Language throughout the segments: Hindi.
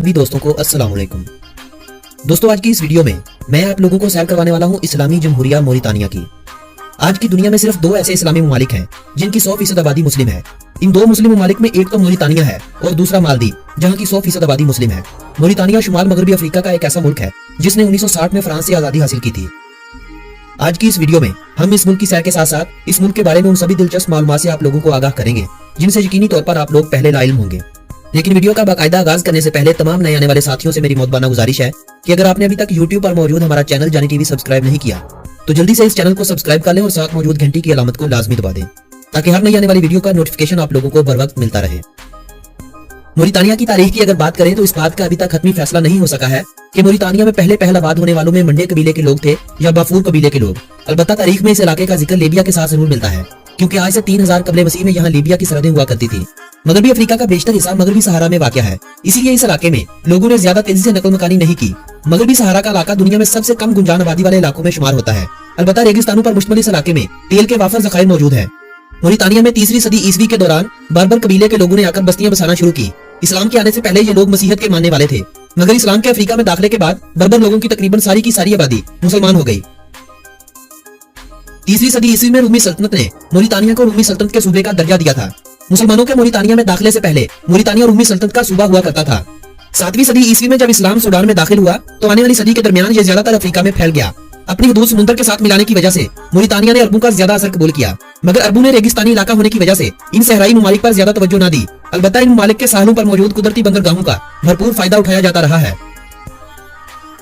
सभी दोस्तों को अस्सलाम वालेकुम। दोस्तों, आज की इस वीडियो में मैं आप लोगों को सैर करवाने वाला हूं इस्लामी जमहूरिया मोरितानिया की। आज की दुनिया में सिर्फ दो ऐसे इस्लामी ममालिक हैं जिनकी 100% आबादी मुस्लिम है। इन दो मुस्लिम ममालिक में एक तो मोरितानिया है और दूसरा मालदीव, जहां की 100% आबादी मुस्लिम है। मोरितानिया शुमाल मगरबी अफ्रीका का एक ऐसा मुल्क है जिसने 1960 में फ्रांस से आजादी हासिल की थी। आज की इस वीडियो में हम इस मुल्क की सैर के साथ साथ इस मुल्क के बारे में उन सभी दिलचस्प मालूमात से आप लोगों को आगाह करेंगे जिनसे यकीनी तौर पर आप लोग पहले लाइल्म होंगे। लेकिन वीडियो का बाकायदा आगाज करने से पहले तमाम नए आने वाले साथियों से मेरी मोहब्बाना गुजारिश है कि अगर आपने अभी तक YouTube पर मौजूद हमारा चैनल जानी टीवी सब्सक्राइब नहीं किया तो जल्दी से इस चैनल को सब्सक्राइब कर लें और साथ मौजूद घंटी की अलामत को लाजमी दबा दें ताकि हर नई आने वाली वीडियो का नोटिफिकेशन आप लोगों को बर वक्त मिलता रहे। मोरितानिया की तारीख की अगर बात करें तो इस बात का अभी तक हतमी फैसला नहीं हो सका है कि मोरितानिया में पहल आबाद होने वालों में मंडे कबीले के लोग थे या बाफूर कबीले के लोग। अलबत्ता तारीख में इस इलाके का जिक्र लीबिया के साथ जरूर मिलता है, क्योंकि आज से 3000 कबले मसीह में यहाँ लीबिया की सरहदें हुआ करती थी। मगरबी अफ्रीका का बेशतर हिस्सा मगरबी सहारा में वाक़या है, इसीलिए इस इलाके में लोगों ने ज्यादा तेजी से नकल मकानी नहीं की। मगरबी सहारा का इलाका दुनिया में सबसे कम गुंजान आबादी वाले इलाकों में शुमार होता है। अलबत्ता रेगिस्तानों पर मुश्तमिल इस इलाके में तेल के वाफर ज़खायर मौजूद है। मोरितानिया में 3वीं सदी ईस्वी के दौरान बर्बर कबीले के लोगों ने आकर बस्तियां बसाना शुरू की। इस्लाम के आने से पहले ये लोग मसीहत के मानने वाले थे, मगर इस्लाम के अफ्रीका में दाखिले के बाद बर्बर लोगों की तकरीबन सारी की सारी आबादी मुसलमान हो गई। 3वीं सदी ईस्वी में रूमी सल्तनत ने मोरितानिया को रूमी सल्तनत के सूबे का दर्जा दिया था। मुसलमानों के मोरितानिया में दाखिले से पहले मोरितानिया रूमी सल्तनत का सूबा हुआ करता था। 7वीं सदी ईस्वी में जब इस्लाम सूडान में दाखिल हुआ तो आने वाली सदी के दरमियान ये ज्यादातर अफ्रीका में फैल गया। अपनी हदूद समुद्र के साथ मिलाने की वजह से मोरितानिया ने अरबों का ज्यादा असर कबूल किया, मगर अरबों ने रेगिस्तानी इलाका होने की वजह से इन सहराई ममालिक पर ज्यादा तवज्जो न दी। अलबत्ता इन ममालिक के साहलों पर मौजूद कुदरती बंदरगाहों का भरपूर फायदा उठाया जाता रहा है।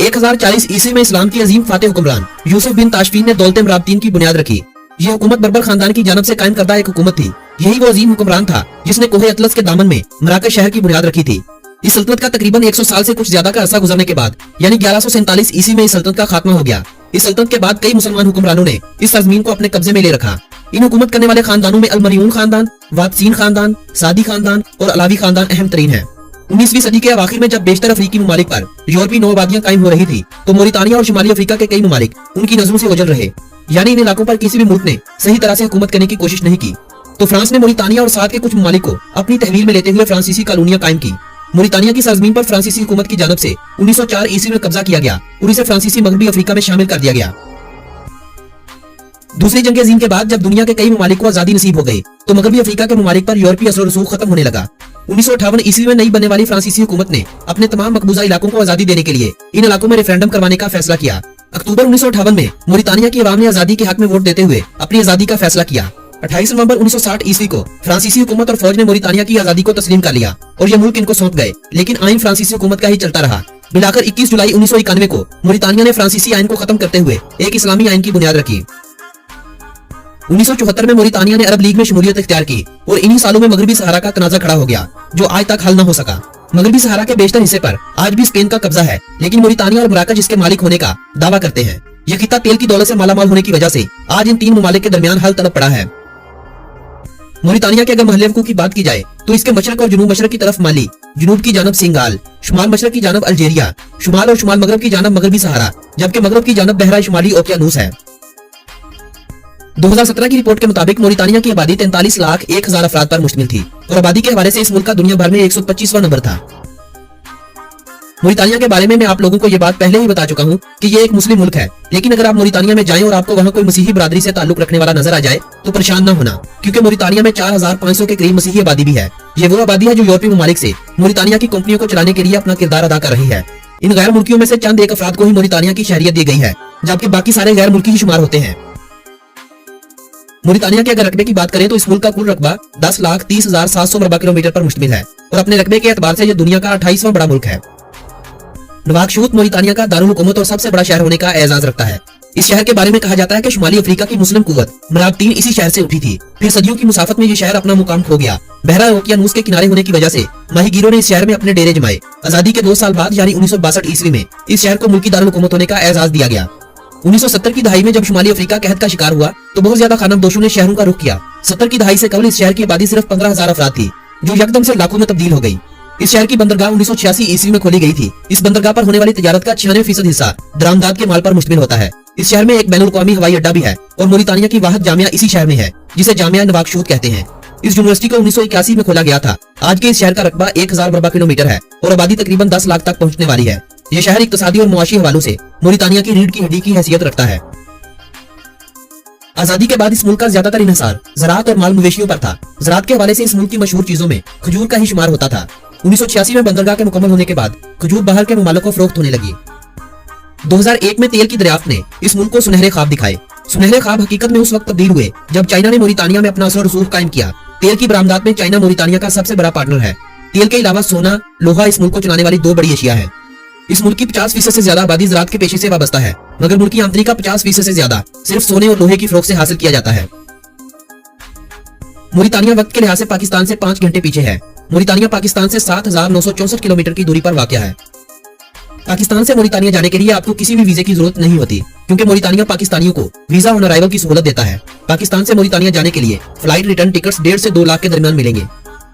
1040 ईस्वी में इस्लाम की अजीम फातेह हुक्मरान यूसुफ बिन ताशफीन ने दौलत मराबतीन की बुनियाद रखी। यह हुकूमत बर्बर खानदान की जानब से कायम करदा एक हुकूमत थी। यही वो अजीम हुक्मरान था जिसने कोहे अतलस के दामन में मराकश शहर की बुनियाद रखी थी। इस सल्तनत का तकरीबन 100 साल से कुछ ज्यादा का अरसा गुजरने के बाद यानी 1147 ईस्वी में इस सल्तनत का खात्मा हो गया। इस सल्तनत के बाद कई मुसलमान हुक्मरानों ने इस सरजमीन को अपने कब्जे में ले रखा। इन हुकूमत करने वाले खानदानों में अल-मरियून खानदान, वातसीन खानदान, सादी खानदान और अलावी खानदान अहम तरीन है। 19वीं सदी के आखिर में जब बेशतर अफ्रीकी ममालिक पर यूरोपीय नौआबादियां कायम हो रही थी तो मोरितानिया और शुमाली अफ्रीका के कई ममालिक उनकी नजरों से ओझल रहे, यानी इन इलाकों पर किसी भी मुल्क ने सही तरह से हुकूमत करने की कोशिश नहीं की। तो फ्रांस ने मोरितानिया और साथ के कुछ ममालिक को अपनी तहवील में लेते हुए फ्रांसीसी कॉलोनियां कायम की। मोरितानिया की सरजमीन पर फ्रांसीसी हुकूमत की जानब से 1904 ईस्वी में कब्जा किया गया और इसे फ्रांसीसी मगरबी अफ्रीका में शामिल कर दिया गया। दूसरी जंग अजीम के बाद जब दुनिया के कई ममालिक को आजादी नसीब हो गई तो मगरबी अफ्रीका के ममालिक पर यूरोपीय असर रसूख खत्म होने लगा। 1958 ईस्वी में नई बनने वाली फ्रांसीसी हुकूमत ने अपने तमाम मकबूजा इलाकों को आजादी देने के लिए इन इलाकों में रेफरेंडम करवाने का फैसला किया। अक्टूबर 1958 में मोरितानिया की अवाम ने आजादी के हक में वोट देते हुए अपनी आजादी का फैसला किया। 28 नवंबर 1960 ईस्वी को फ्रांसीसी हुकूमत और फौज ने मोरितानिया की आजादी को तस्लीम कर लिया और यह मुल्क इनको सौंप गए, लेकिन आइन फ्रांसीसी हुकूमत का ही चलता रहा। मिलाकर 21 जुलाई 1991 को मोरितानिया ने फ्रांसीसी आइन को खत्म करते हुए एक इस्लामी आइन की बुनियाद रखी। 1974 में मोरितानिया ने अरब लीग में शमूलियत इख्तियार की और इन्हीं सालों में मगरबी सहारा का तनाजा खड़ा हो गया जो आज तक हल न हो सका। मगरबी सहारा के बेशतर हिस्से पर आज भी स्पेन का कब्जा है, लेकिन मोरितानिया और मराकश इसके मालिक होने का दावा करते हैं। यह खित्ता तेल की दौलत से मालामाल होने की वजह से आज इन तीन ममालिक के दरमियान हल तलब पड़ा है। मोरितानिया के अगर महल्ले वकूफ की बात की जाए तो इसके मशरक और जुनूब मशरक की तरफ माली, जुनूब की जानब सिंगाल, शुमाल मशरक की जानब अल्जेरिया, शुमाल और शुमाल मगरब की जानब मगरबी सहारा, जबकि मगरब की जानब बहरा शुमाली ओकियानूस है। 2017 की रिपोर्ट के मुताबिक मोरितानिया की आबादी 43,01,000 अफराद पर मुश्तमिल थी और आबादी के हवाले से इस मुल्क का दुनिया भर में 125वां नंबर था। मोरितानिया के बारे में मैं आप लोगों को यह बात पहले ही बता चुका हूँ कि यह एक मुस्लिम मुल्क है, लेकिन अगर आप मोरितानिया में जाएं और आपको वहाँ कोई मसीही बरादरी से ताल्लुक रखने वाला नजर आ जाए तो परेशान न होना, क्योंकि मोरितानिया में 4500 के करीब मसीही आबादी भी है। ये वो आबादी है जो यूरोपीय ममालिक से मोरितानिया की कंपनियों को चलाने के लिए अपना किरदार अदा कर रही है। इन गैर मुल्कियों में से चंद एक अफराद को ही मोरितानिया की शहरियत दी गई है, जबकि बाकी सारे गैर मुल्की ही शुमार होते हैं। मोरितानिया के अगर रकबे की बात करें तो इस मुल्क का कुल रकबा 10,30,700 मरबा किलोमीटर पर मुश्तमिल है और अपने रकबे के एतबार से यह दुनिया का 28वां बड़ा मुल्क है। नवाकशूत मोरितानिया का दारुल हुकूमत और सबसे बड़ा शहर होने का एजाज रखता है। इस शहर के बारे में कहा जाता है कि शुमाली अफ्रीका की मुस्लिम कुव्वत मराबतीन इसी शहर से उठी थी। फिर सदियों की मुसाफत में यह शहर अपना मुकाम खो गया। बहरा ओकियानूस के किनारे होने की वजह से माहीगीरों ने इस शहर में अपने डेरे जमाए। आजादी के 2 साल बाद यानी 1962 ईस्वी में इस शहर को मुल्की दारुल हुकूमत होने का एजाज दिया गया। 1970 की दहाई में जब शुमाली अफ्रीका कहत का शिकार हुआ तो बहुत ज्यादा खानाबदोशों ने शहरों का रुख किया। 70 की दहाई से कबल इस शहर की आबादी सिर्फ 15,000 अफराद थी, जो यकदम से लाखों में तब्दील हो गई। इस शहर की बंदरगाह 1986 ईस्वी में खोली गई थी। इस बंदरगाह पर होने वाली तिजारत का 96% हिस्सा दरामदाद के माल पर मुश्तमिल होता है। इस शहर में एक बैनुल अक़वामी हवाई अड्डा भी है और मोरितानिया की वाहिद जामिया इसी शहर में है, जिसे जामिया नवाकशूत कहते हैं। इस यूनिवर्सिटी को 1981 में खोला गया था। आज के इस शहर का रकबा 1000 वर्ग किलोमीटर है और आबादी तकरीबन 10 लाख तक पहुंचने वाली है। यह शहर इक्तिसादी और मुआशी हवालों से मोरितानिया की रीढ़ की हड्डी की हैसियत रखता है। आजादी के बाद इस मुल्क का ज्यादातर इन्हिसार ज़राअत और माल मवेशियों पर था। ज़राअत के हवाले से इस मुल्क की मशहूर चीजों में खजूर का ही शुमार होता था। 1986 में बंदरगाह के मुकम्मल होने के बाद खजूर बाहर के ममालिक को फरोख्त होने लगी। 2001 में तेल की दरियाफ्त ने इस मुल्क को सुनहरे ख्वाब दिखाए। सुनहरे ख्वाब हकीकत में उस वक्त तब्दील हुए जब चाइना ने मोरितानिया में अपना असर और रसूख कायम किया। तेल की बरामदात में चाइना मोरितानिया का सबसे बड़ा पार्टनर है। तेल के अलावा सोना, लोहा इस मुल्क को चलाने वाली दो बड़ी एशिया है। इस मुल्क की 50% से ज्यादा आबादी ज़राअत के पेशे से वाबस्ता है, मगर मुल्क की आमदनी का 50% से ज्यादा सिर्फ सोने और लोहे की फरोख्त से हासिल किया जाता है। मोरितानिया वक्त के लिहाज से पाकिस्तान से 5 घंटे पीछे है। मोरितानिया पाकिस्तान से 7964 किलोमीटर की दूरी पर वाक़या है। पाकिस्तान से मोरितानिया जाने के लिए आपको किसी भी वीजे की जरूरत नहीं होती, क्योंकि मोरितानिया पाकिस्तानियों को वीजा ऑन अराइवल की सहूलत देता है। पाकिस्तान से मोरितानिया जाने के लिए फ्लाइट रिटर्न टिकट्स 1.5 से 2 लाख के दरमियान मिलेंगे,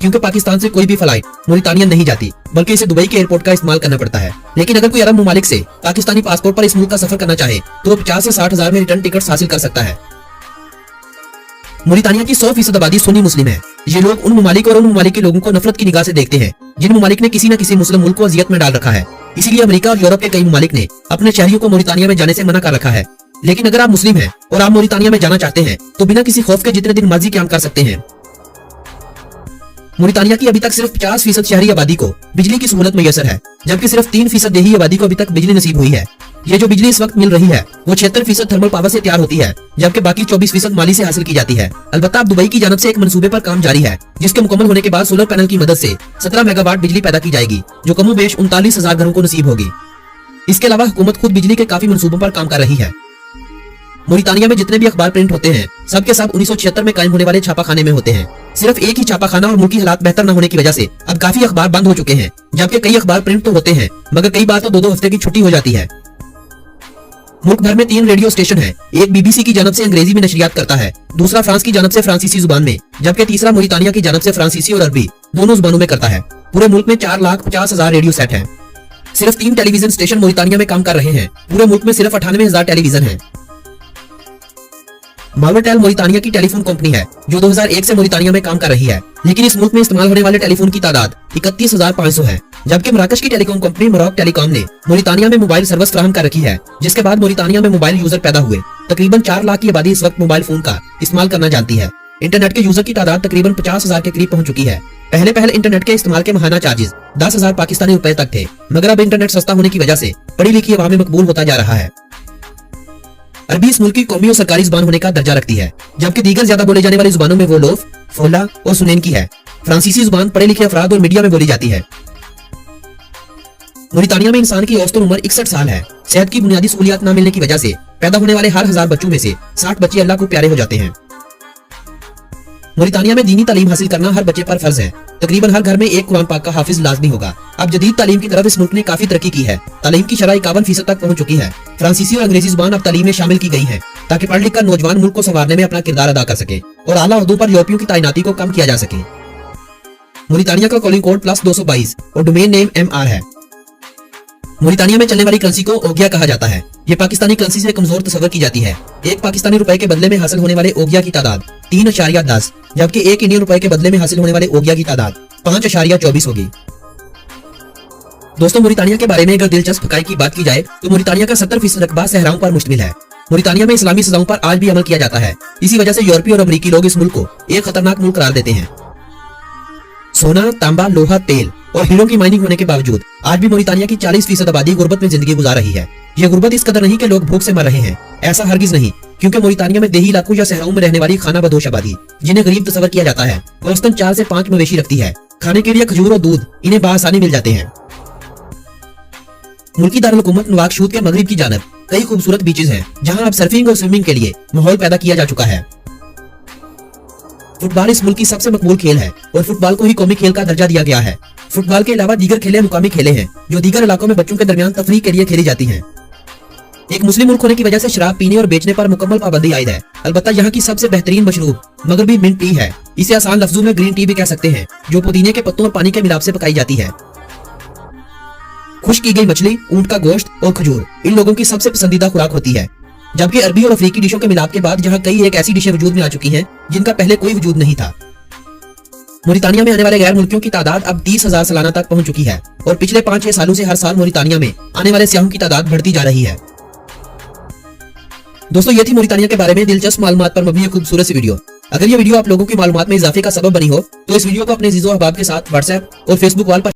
क्योंकि पाकिस्तान से कोई भी फ्लाइट मोरितानिया नहीं जाती, बल्कि इसे दुबई के एयरपोर्ट का इस्तेमाल करना पड़ता है। लेकिन अगर कोई अरब ममालिक से पाकिस्तानी पासपोर्ट पर इस मुल्क का सफर करना चाहे तो 50 से 60 हजार में रिटर्न टिकट हासिल कर सकता है। मोरितानिया की 100% आबादी सुन्नी मुस्लिम है। ये लोग उन ममालिक और उन ममालिक के लोगों को नफरत की निगाह से देखते हैं जिन ममालिक ने किसी न किसी मुस्लिम मुल्क को अजियत में डाल रखा है। इसीलिए अमेरिका और यूरोप के कई ममालिक ने अपने शहरियों को मोरितानिया में जाने से मना कर रखा है। लेकिन अगर आप मुस्लिम हैं और आप मोरितानिया में जाना चाहते हैं तो बिना किसी खौफ के जितने दिन मर्जी क्याम कर सकते हैं। मोरितानिया की अभी तक सिर्फ 50% शहरी आबादी को बिजली की सहूलत मैसर है, जबकि सिर्फ 3% देही आबादी को अभी तक बिजली नसीब हुई है। ये जो बिजली इस वक्त मिल रही है वो 76% थर्मल पावर से तैयार होती है, जबकि बाकी 24% माली से हासिल की जाती है। अलबत्ता अब दुबई की जानब से एक मंसूबे पर काम जारी है, जिसके मुकम्मल होने के बाद सोलर पैनल की मदद से 17 मेगावाट बिजली पैदा की जाएगी, जो कमोबेश 39,000 घरों को नसीब होगी। इसके अलावा हुकूमत खुद बिजली के काफी मंसूबों पर काम कर रही है। मोरितानिया में जितने भी अखबार प्रिंट होते हैं सबके सब 1976 में कायम होने वाले छापाखाने में होते हैं। सिर्फ एक ही छापाखाना और मुल्की हालात बेहतर न होने की वजह से अब काफी अखबार बंद हो चुके हैं, जबकि कई अखबार प्रिंट तो होते हैं मगर कई बार तो 2-2 हफ्ते की छुट्टी हो जाती है। मुल्क भर में 3 रेडियो स्टेशन है। एक बीबीसी की जानब से अंग्रेजी में नशरियात करता है, दूसरा फ्रांस की जानब से फ्रांसीसी जुबान में, जबकि तीसरा मोरितानिया की जानब से फ्रांसीसी और अरबी दोनों जुबानों में करता है। पूरे मुल्क में 4,50,000 रेडियो सेट है। सिर्फ 3 टेलीविजन स्टेशन मोरितानिया में काम कर रहे हैं। पूरे मुल्क में सिर्फ 98,000 टेलीविजन है। मार्वेटेल मोरितानिया की टेलीफोन कंपनी है जो 2001 से मोरितानिया में काम कर रही है, लेकिन इस मुल्क में इस्तेमाल होने वाले टेलीफोन की तादाद 31,500 है। जबकि मराकश की टेलीकॉम कंपनी मराक टेलीकॉम ने मोरितानिया में मोबाइल सर्विस फराहम कर रखी है, जिसके बाद मोरितानिया में मोबाइल यूजर पैदा हुए। तकरीबन 4 लाख की आबादी इस वक्त मोबाइल फोन का इस्तेमाल करना जानती है। इंटरनेट के यूजर की तादाद तकरीबन 50,000 के करीब पहुंच चुकी है। पहले इंटरनेट के इस्तेमाल के महाना चार्जेस 10,000 पाकिस्तानी रुपए तक थे, मगर अब इंटरनेट सस्ता होने की वजह से पढ़ी लिखी अवाम में मकबूल होता जा रहा है। अरबी इस मुल्क की कौमी और सरकारी जुबान होने का दर्जा रखती है, जबकि दीगर ज्यादा बोले जाने वाली जुबानों में वोलोफ, फोला और सुनेन की है। फ्रांसीसी जुबान पढ़े लिखे अफराद और मीडिया में बोली जाती है। मोरितानिया में इंसान की औसतन उम्र 61 साल है। सेहत की बुनियादी सहूलियात न मिलने की वजह से पैदा होने वाले हर 1000 बच्चों में से 60 बच्चे अल्लाह को प्यारे हो जाते हैं। मोरितानिया में दीनी तालीम हासिल करना हर बच्चे पर फर्ज है। तकरीबन हर घर में एक कुरान पाक का हाफिज लाजमी होगा। अब जदीद तालीम की तरफ इस मुल्क ने काफी तरक्की की है। तालीम की शरह 51% तक पहुंच चुकी है। फ्रांसीसी और अंग्रेजी जुबान अब तालीम में शामिल की गई है, ताकि पढ़ लिख कर नौजवान मुल्क को संवारने में अपना किरदार अदा कर सके और आला उर्दू पर यूरोपियों की तैनाती को कम किया जा सके। मोरितानिया का कॉलिंग कोड +222 और डोमेन नेम MR है। मोरितानिया में चलने वाली करेंसी को ओगिया कहा जाता है। ये पाकिस्तानी करेंसी से कमजोर तस्वर की जाती है। एक पाकिस्तानी रुपए के बदले में हासिल होने वाले ओगिया की तादाद 3.10, जबकि एक इंडियन रुपए के बदले में हासिल होने वाले ओगिया की तादाद 5.24 होगी। दोस्तों, मोरितानिया के बारे में अगर दिलचस्प हकाइक की बात की जाए तो मोरितानिया का 70% रकबा सहराओं पर मुश्तमिल है। मोरितानिया में इस्लामी सजाओं पर आज भी अमल किया जाता है। इसी वजह से यूरोपीय और अमरीकी लोग इस मुल्क को एक खतरनाक मुल्क करार देते हैं। सोना, तांबा, लोहा, तेल और हीरों की माइनिंग होने के बावजूद आज भी मोरितानिया की 40% आबादी गुर्बत में जिंदगी गुजार रही है। यह गुर्बत इस कदर नहीं कि लोग भूख से मर रहे हैं, ऐसा हरगिज नहीं, क्योंकि मोरितानिया में देही इलाकों या सहराओं में रहने वाली खाना बदोश आबादी, जिन्हें गरीब तस्वर किया जाता है, औसतन 4 से 5 मवेशी रखती है। खाने के लिए खजूर और दूध इन्हें बासानी मिल जाते हैं। मुल्की दारुल हुकूमत नवाकशूद के मगरिब की जानब कई खूबसूरत बीचेस हैं, जहां अब सर्फिंग और स्विमिंग के लिए माहौल पैदा किया जा चुका है। फुटबॉल इस मुल्क की सबसे मकबूल खेल है और फुटबॉल को ही कौमी खेल का दर्जा दिया गया है। फुटबॉल के अलावा दीगर खेलें मुकामी खेलें हैं जो दीगर इलाकों में बच्चों के दरमियान तफरीह के लिए खेली जाती हैं। एक मुस्लिम मुल्क होने की वजह से शराब पीने और बेचने पर मुकम्मल पाबंदी आयद है। अलबत्ता यहाँ की सबसे बेहतरीन मशरूब मगरबी मिंट टी है। इसे आसान लफ्जों में ग्रीन टी भी कह सकते हैं, जो पुदीने के पत्तों और पानी के मिलाप से पकाई जाती है। खुश्क की गई मछली, ऊंट का गोश्त और खजूर इन लोगों की सबसे पसंदीदा खुराक होती है। जबकि अरबी और अफ्रीकी डिशों के मिलाप के बाद यहाँ कई एक ऐसी डिशें वजूद में आ चुकी हैं जिनका पहले कोई वजूद नहीं था। मोरितानिया में आने वाले गैर मुल्कियों की तादाद अब 30,000 सालाना तक पहुंच चुकी है और पिछले 5-6 सालों से हर साल मोरितानिया में आने वाले सियाहों की तादाद बढ़ती जा रही है। दोस्तों, ये थी मोरितानिया के बारे में दिलचस्प मालूमात पर मबनी एक खूबसूरत सी वीडियो। अगर ये वीडियो आप लोगों की मालूमात में इजाफे का सबब बनी हो तो इस वीडियो को अपने अजीज़ो अहबाब के साथ व्हाट्सएप और फेसबुक वॉल पर